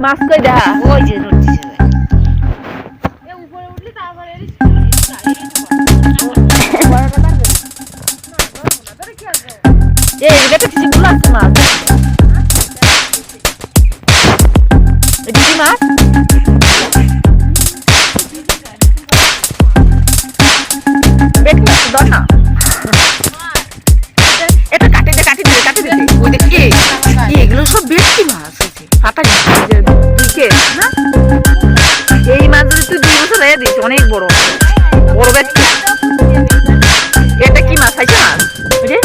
মাছ কই দেখা ওই যে নড়ছে এ উপরে উঠলে তারপরে এই এটা তো কিছু গুলো আছে মাছ এটা কি মাছ বেট মাছ দাও না এটা কাটে দে ওই দেখ কি এগুলো সব বেশি মাছ আছে পাতা দিকে না এই মাছ যদি তুই 2 বছর রেখে দিস অনেক বড় বড় বেট এটা কি মাছ খাইছে মাছ বুঝে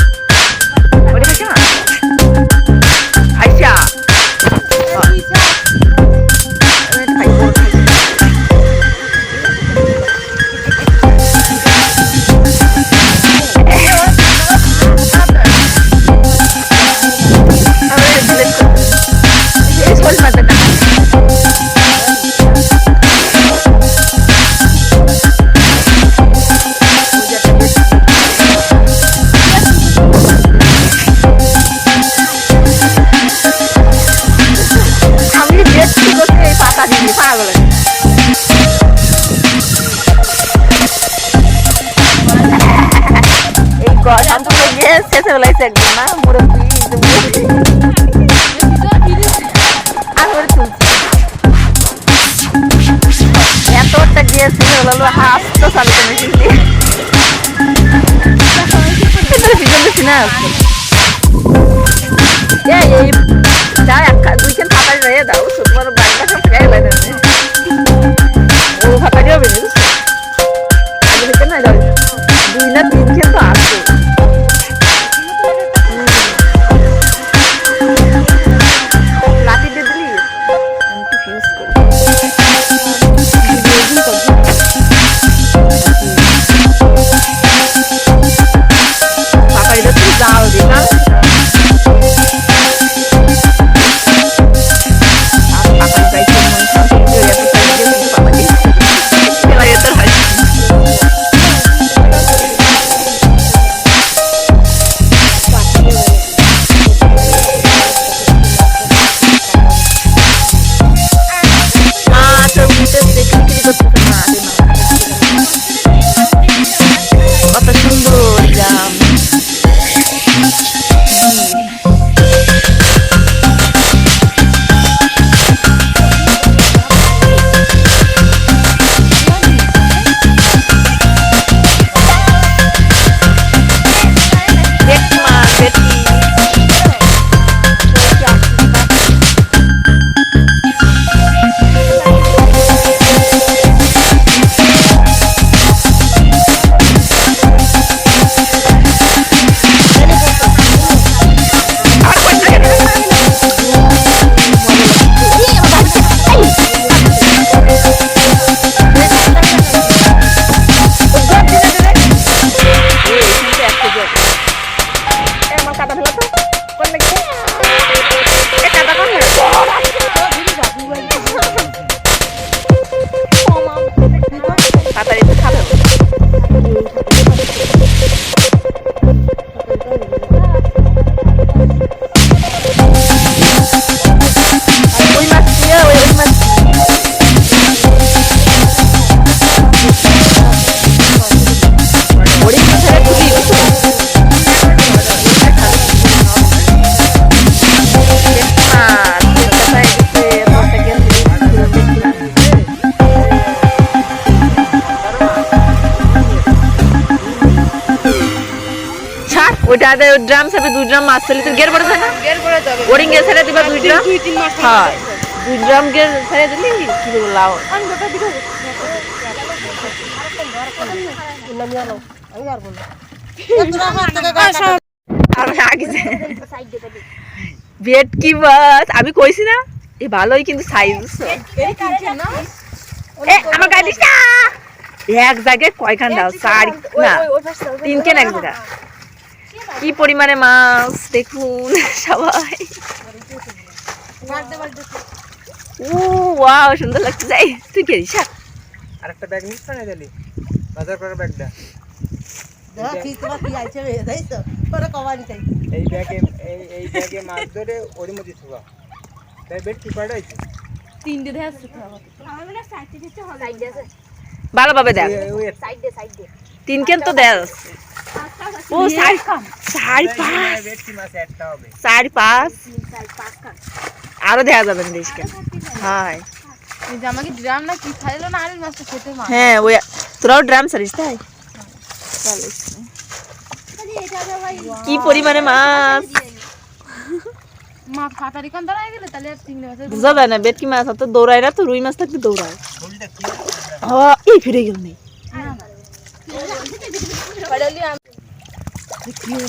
ওটা খাইছে মাছ আইসা শেষে বলাইছে একদম না মুরব্বী আঙুরে তুলছি এতটা গিয়েছে হলো হাসতো চালু করে মেশিন দিয়ে এই যা 2 ফাঁকা রয়ে দাও তোমার বাড়িটা সব খেয়ে লাগে ও ফাঁকা যাবে না 2 না 3 খেল তো আসবে ওটা ড্রাম সাথে 2 ড্রাম মাছ ফেলে তো গের পড়ে যায় না গের পড়ে যাবে ওরিং এ ছেড়ে দিবা 2 ড্রাম 2-3 মাস হ্যাঁ 2 ড্রাম গের ছেড়ে দিলি কি করে লাও আমি গোটা দিকে নাম জানো আমি আর বল তোরা হাত থেকে গাছা আর আগে সাইড দে বেট কি বাস আমি কইছি না এই ভালোই কিন্তু সাইজ এই কিনছে না এ আমার গাড়িটা এক জায়গায় কয়খান দাও 4 না 3 কেন এক জায়গা কি পরিমাণে মাছ দেখুন সবাই ও ওয়াও সুন্দর লাগছে যাই তুই কে দিছ আরেকটা ব্যাগ নিস না দিলি বাজার করার ব্যাগটা দাও কি তোমার কি আইছে রে দেইছো পরে কমানি চাই এই ব্যাগে মাছ ধরে ওর মধ্যে থুবা তাই বেট কি পাড়াইছে তিনটে দেয়া আছে তো ভালোভাবে দেখ তিন কেন তো দেখ ও সাড়ে পাঁচ ভেটকি মাছ একটা হবে। 4.5 আরো দেখা যাবে না দেশকে হাই এই যে আমাকে ড্রাম না কি খাইলো না আরেক মাছটা খেতে মা হ্যাঁ ওই তোরাও ড্রাম সারিস তাই ভালো। কি পরিমাণে মাছ মা ফাটারি কান দাঁড়ায় গেলে তাহলে আর চিংড়ি মাছের বুঝা যায় না ভেটকি মাছ তো দৌড়ায় না তো রুই মাছ থাকলে দৌড়ায় ফুলটা কি? এই ফিরে গেল নেই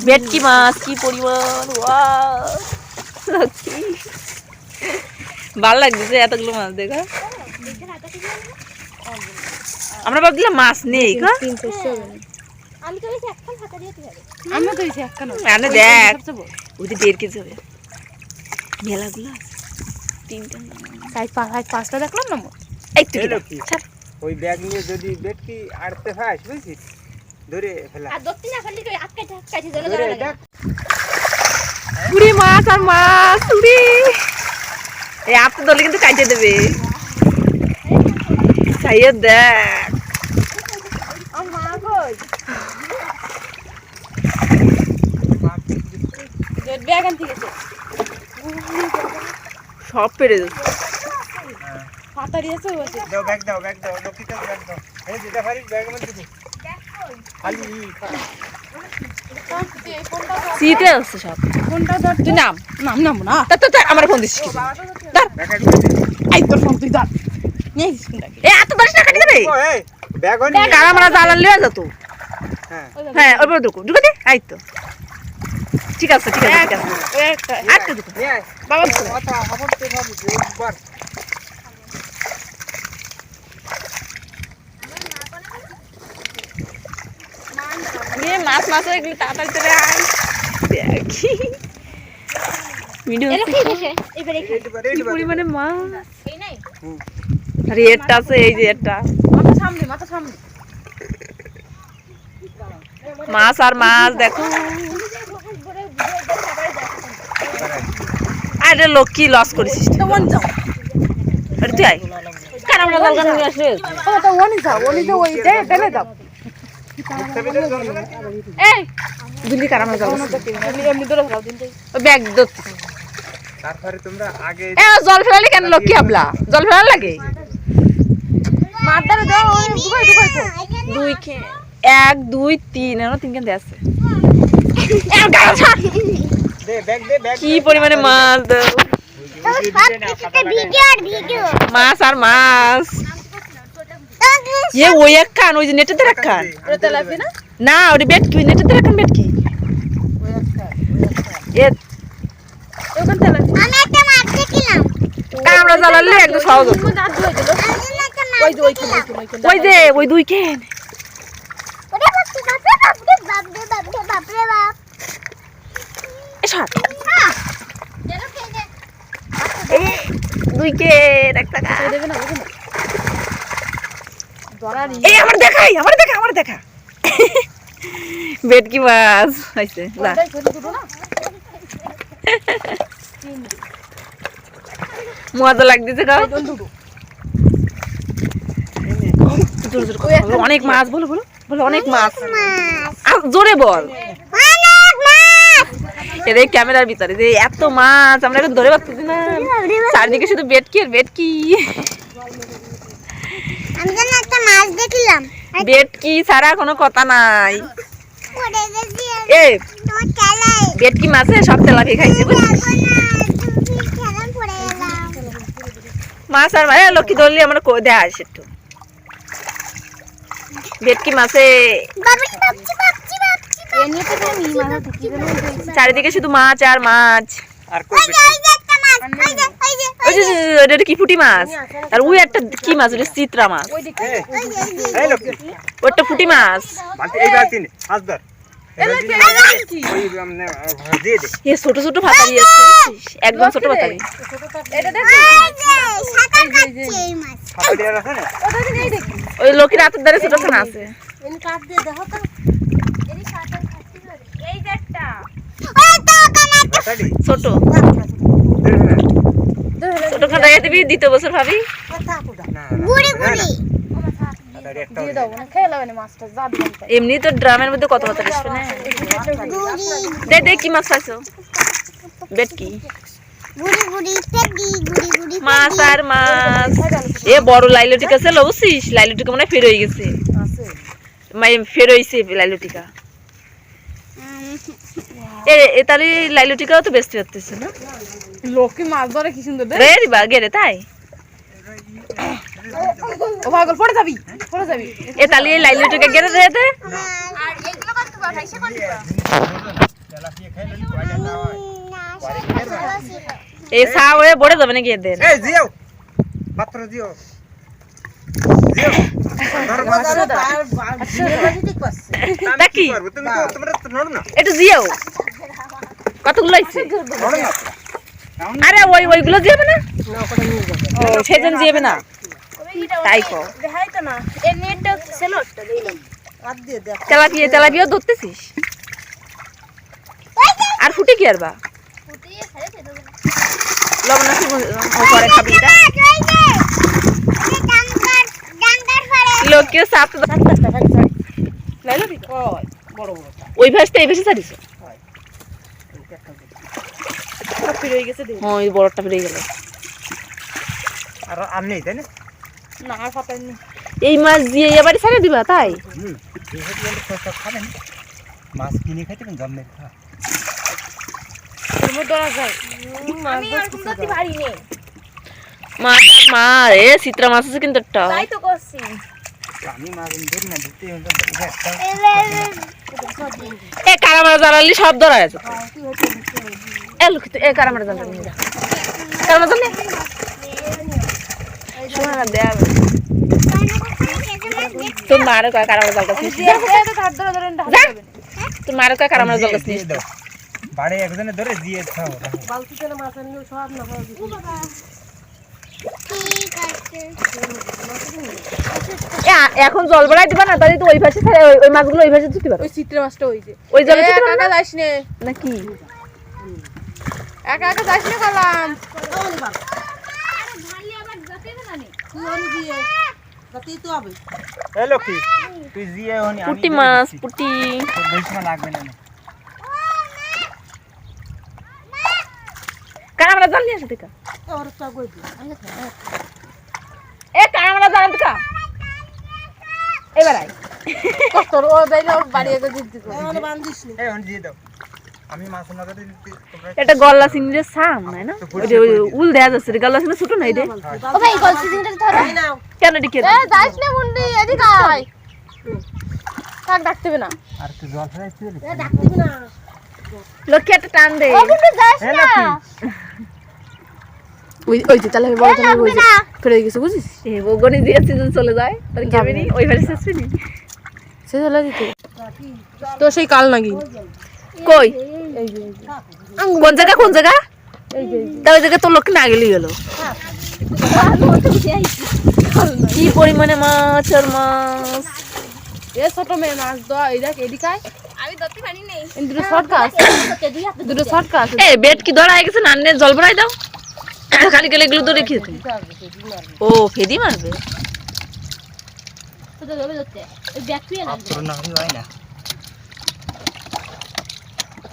ভেটকি মাছ কি পরিমাণ ভালো লাগছে এতগুলো মাছ দেখা আমরা ভাবছিলাম মাছ নেই কা আমিও তো এসে একখান আনে দেখ ওইটা 1.5 কেজি হবে মেলাগুলো আছে তিনটা পাঁচটা দেখলাম না মোট একটু এই লোক কি? ওই ব্যাগ নিয়ে যদি ভেটকি আড়তে পাস বুঝছিস ধরে ফেলা ধরে দেখ পুরি মাছ আর মাছ পুরি এই আপনি দলে কিন্তু কাটে দেবে খাইয়ে দেখ ব্যাগ আনতে গেছে সব পেরে যাচ্ছে ফাটারি আছে ওই আছে দাও ব্যাগ দাও লক্ষ্মীটা ব্যাগ দাও এই যেটা পারিস ব্যাগের মধ্যে দে খালি শীতে আছে সব কোনটা ধর তুই নাম নাম না আমার ফোন দিচ্ছিস কি ব্যাগ একটু দে। এই তোর ফোন তুই ধর নিয়ে আসিস কোনটাকে এ এত 10 টাকা দিবে ও এই ব্যাগ অন নিয়ে কারা মারা জ্বালান লিয়ে যেত হ্যাঁ হ্যাঁ ওই বড় ঢুকে দে এই তো ঠিক আছে ওই একটা আটটা ঢুকো নিয়ে আয় বাবা কথা খবর তো ভাবি যে একবার নিয়ে মাছ এগুলো তাড়াতাড়ি চলে আয় দেখি ভিডিও কি পরিমাণে মাছ আরে এটা আছে এই যে এটা মাথা সামনে মাছ আর মাছ দেখো আরে লোক কি লস করেছিস ওন যাও আরে তুই আয় কারামড়া জাল গান নিয়ে আসে ও তো ওনি যাও ওই দে টেনে দাও এই দিল্লি কারামড়া জাল এমনি ধরে দাও দিন ওই ব্যাগ ধরতে তারপরে তোমরা আগে এ জল ফেলালি কেন লোক কি আবলা জল ফেলার লাগে মারদারে দাও ঢুকাই তো 1 2 3 এনো 3 কেন আছে এ গাল ছাড় দে ব্যাগ দে ব্যাগ কি পরিমাণে মাছ দাও মাছ আর মাছ ये ওই এক কান ওই যে নেটেতে রাখান ওটা তেলাপি না না ওই বেটকি ওই নেটেতে রাখান বেটকি এ ওখান তেলাপি কামড়া জ্বালালে একদম সহজ হতো না ধুয়ে দিল ওই যে ওই দুই কেন এসব দুই কেন একটা গা দেবে না ধরারি এই আমার দেখা বেটকি মাছ হইছে যা ওটাই ছোট ছোট না মজা লাগতেছে গা দুটো অনেক মাছ বলো অনেক মাছ আর জোরে বল এদের ক্যামেরার ভিতরে যে এত মাছ আমরা এখন ধরে পাচ্ছি না চারদিকে শুধু বেটকি আমি যেন একটা মাছ দেখলাম বেটকি ছাড়া কোনো কথা নাই পড়ে গেছি এ তোমার খেলায় বেটকি মাছে সব তেলাপি খাইছে বুঝছিস খেলায় পড়ে গেলাম মাছ আর লক্ষ্মী ধরলে আমরা দেয়া আসে একটু বেটকি মাছে বাবুনি বাপচি এমনি তো আমি মাথা থেকে গেল চারিদিকে শুধু মাছ আর মাছ আর কই ওই যে একটা মাছ ওই যে ওটা কি পুঁটি মাছ আর ওই একটা কি মাছ ওটা চিত্রা মাছ এই লক্ষ্মী ওটা পুঁটি মাছ বালতি এই বালতি নে হাত ধর ওই আমনে দিয়ে দে এ ছোট ছোট ফাতারি আছে একদম ছোট ফাতারি এটা দেখ সাঁতার কাটছে এই মাছ ফাটাটি আর আছে না ওটা দিন এই দেখি ওই লোকের হাতের ধারে ছোট খানা আছে এনে কাট দিয়ে দেখো তো এনি সাঁতার কাটছে এই যে একটা ওই তো কানা ফাটাটি ছোট দে না ছোট খানা লাগাই দিবি দ্বিতীয় বছর ভাবি। দিয়ে দাও না খেয়ে লাগানি মাছটা যা দিলাম তাই। এমনি তো ড্রামের মধ্যে কত মাছ আসবে না। দে কি মাছ পাইছো? ভেটকি মাছ আর মাছ। এ বড় লাইলটিকা ছিল বুঝছিস? লাইলটিকা মনে হয় ফের হয়ে গেছে, ফের হয়েছে লাইলটিকা। এ তাহলে লাইলটিকাও তো বেচতে পারতেছে না। লোকে মাছ ধরে কি সুন্দর রে দিবা গেরে তাই। ও পাগল পড়ে যাবি এ তাহলে এই লাইলটিকা গেরে দে দে। আর এগুলো কত বা ভাইসা কত এই সাওয়ে বড়ে যাবে নাকি এদের? এই জিও মাত্র জিও জিও ধর বাজারে ঠিক পাচ্ছে দেখি তুমি তো তোমরা তো নড় না একটু জিও কতগুলো আইছে? নড় না আরে ওইগুলো যাবে না, ও সেজন যাবে না তাই কো। দেখাই তো না এর নেটটা সেলটটা দিলাম আর দিয়ে দেখ তেলাপিয়া ধরতেছিস? আর ফুটে কি আর বা ফুটিয়ে ছেড়ে দে দেবো লবণ আছে পরে খাবি এটা। লোকে সাপ তো লাইলো দিক ওই বড় বড়টা ওই ভাসতে এই ভাসে ছাড়িস। সব ফিরে হয়ে গেছে দে হ্যাঁ এই বড়টা বেরিয়ে গেল। আর নেই তাই না না আর পাতাই নেই এই মাছ দিয়ে এবারে ছেড়ে দিবা তাই? যেহেতু বলে সব খাবেন মাছ কিনে খাইতে জন্মের খা তুমি ধরা যায় আমি আর কোন দিতে পারি নে মাছ মা রে চিত্রা মাছ আছে কিন্তু একটা তাই তো করছি আমি মাছ ধরি না দিতে হবে একটা এ কারামারা জ্বালালি সব ধরা আছে। এ লোক তো এ কারামারা জ্বালালি নিয়ে যা কারামারা জ্বালালি শোনা না দেয়া তোর মারে কয় কারামারা জ্বালাতে এটা ধার ধরে ধরে ঢাকা যাবে তোর মারে কয় কারামারা জ্বালাতে নিস দাও বাড়ে একজনে ধরে দিয়ে খাও বালতিতে না মাছ আনলেও সব না হয় এখন জল বাড়াই দিবা না তাহলে তো ওই ভাষে ওই মাছগুলো ওই ভাষে দিতে পারো। ওই চিত্রা মাছটা ওই যে ওই জলে একা একা যাস নে নাকি একা একা যাস নে কালাম তো হবে এ লক্ষ্মী তুই জিয়ে হনি আমি পুটি মাছ পুটি তোর বেশি না লাগবে না কারামারা জাল নিয়ে আসে দেখা ওর একটা গই দি এ কারামারা জাল দেখা এবার আই কত ও যাইলে বাড়ি একা দিতে কো মানে বান্ধিস নি এই হন দিয়ে দাও আমি মাছ না ধরে তোমরা এটা গল্লা চিংড়ির সাম নাই না ওই যে উল দেয়া যাচ্ছে রে গল্লা চিংড়ি ছোট নাই রে ও ভাই গলসি দিনটা ধরো নাও কেন ডিকে এ যাস নে মুন্ডি এদিকে আয় কাক ডাকতে হবে না আর তুই জল ফেলাই তুই ডাকবি না লক্ষ্য একটা টান দে ও মুন্ডি যাস এ না লক্ষ্মী ওই যে তাহলে বড় তাহলে ওই যে ফেলে গেছে বুঝিস এ বগনি দিয়ে সিজন চলে যায় তার যাবে নি ওই ভাষে শেষ নি সে চলে দিতে তো সেই কাল নাকি কই কোন জায়গা তা ওই জায়গা তোর লোক না গেলি গেল কি পরিমাণে মাছ আর মাছ এ ছোট মেয়ে মাছ দাও এই দেখ এদিকে আয় আমি ধরতে পারি নাই দুটো শর্টকাট আছে এ বেট কি ধরা গেছে না আন্নে জল ভরাই দাও খালি গেলে এগুলো তো রেখে তুমি ও ফেদি মারবে তো ধরে ধরতে ওই ব্যাগ তুই না তোর না হয় না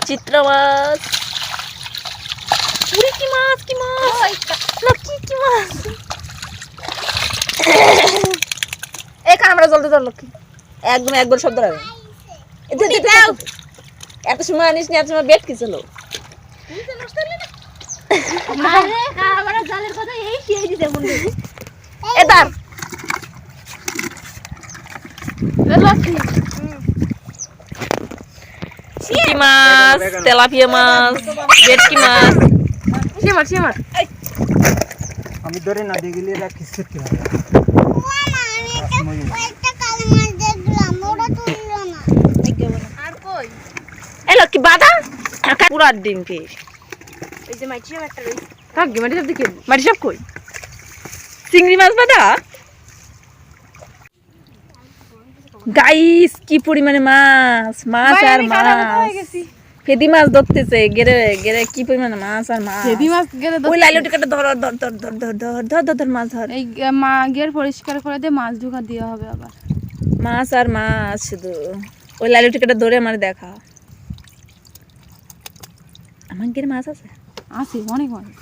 চিত্রা মাছ পুরি কি মাছ লক্ষ্মী কি মাছ এই কামড়া জলতে ধর লক্ষ্মী একদম একবার শব্দ হবে এত সময় আনিস নি এত সময় বেট কি ছিল আরে কারবারা জালের কথা এই কি দিতে মনে এ দার লক্ষ্মী চিংড়ি মাছ তেলাপিয়া মাছ ভেটকি মাছ সেমার আমি ধরে না দিয়ে গেলে এরা কিছু করতে হবে আর কই এ লক্ষ্মী বাদা পুরা ডিম ফির এই যে মাইটি একটা রই থাক গে মাটি সব দেখে মাটি সব কই চিংড়ি মাছ বাদা গাইস কি পরিমাণে মাছ আর মাছ ফেদি মাছ ধরতেছে গেরে গেরে কি পরিমাণে মাছ আর মাছ ফেদি মাছ গেলে ওই লাইলটিকাটা ধর ধর ধর ধর ধর ধর ধর ধর ধর মাছ ধর এই গের পরিষ্কার করে দিয়ে মাছ ঢোকা দেওয়া হবে আবার। মাছ আর মাছ শুধু ওই লাইলটিকাটা ধরে আমার দেখা আমার গেরে মাছ আছে আছে অনেক অনেক।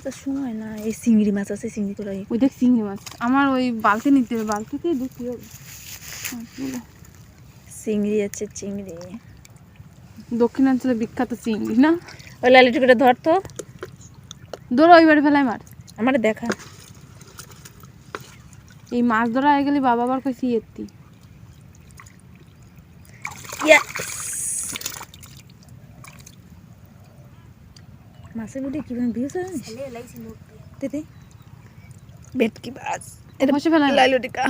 তো সময় না এই চিংড়ি মাছ আছে চিংড়ি করে ওই দেখ চিংড়ি মাছ আমার ওই বালতি নিতে হবে, বালতিতেই দেখতে হবে মাছগুলো। চিংড়ি আছে চিংড়ি দক্ষিণাঞ্চলে বিখ্যাত চিংড়ি না? ওই লাইলটিকাটা ধর তো ধরো ওই বাড়ি ফেলাই মার। আমার দেখা এই মাছ ধরা হয়ে গেলে বাবা আবার কইছি এত্তি মাছের বুটি কিভাবে ভিউজ আছে দে ভেটকি মাছ এটা বসে ফেলাই লাইলটিকা